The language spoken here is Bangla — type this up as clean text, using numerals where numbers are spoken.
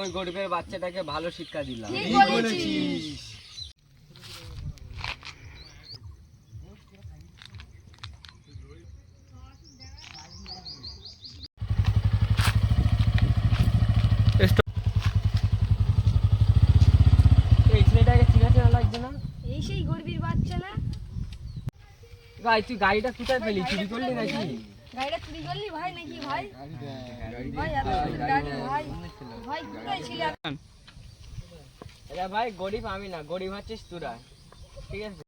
ওই গরিবের বাচ্চাটাকে ভালো শিক্ষা দিলাম। এই ছেলেটাকে চিনা চেনা লাগছে না? এই সেই গরিবের বাচ্চা না? ভাই তুই গাড়িটা কোথায় পেলি? চুরি করলি নাকি? গাড়িটা চুরি করলি ভাই নাকি ভাই? ভাই এত সুন্দর গাড়ি ভাই। ভাই কোথায় ছিলি? ভাই গরিব আমি না, গরিব হচ্ছিস তোরা, ঠিক আছে?